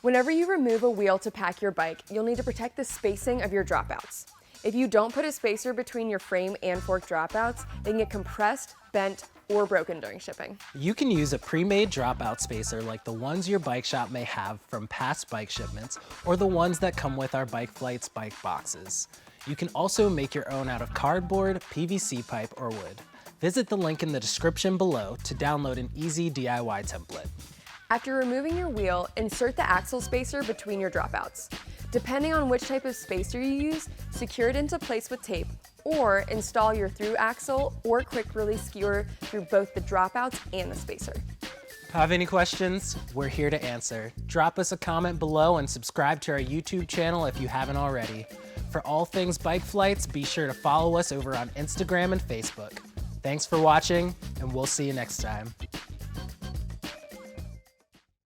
Whenever you remove a wheel to pack your bike, you'll need to protect the spacing of your dropouts. If you don't put a spacer between your frame and fork dropouts, they can get compressed, bent, or broken during shipping. You can use a pre-made dropout spacer like the ones your bike shop may have from past bike shipments, or the ones that come with our BikeFlights Bike Boxes. You can also make your own out of cardboard, PVC pipe, or wood. Visit the link in the description below to download an easy DIY template. After removing your wheel, insert the axle spacer between your dropouts. Depending on which type of spacer you use, secure it into place with tape, or install your through axle or quick release skewer through both the dropouts and the spacer. Have any questions? We're here to answer. Drop us a comment below and subscribe to our YouTube channel if you haven't already. For all things bike flights, be sure to follow us over on Instagram and Facebook. Thanks for watching, and we'll see you next time.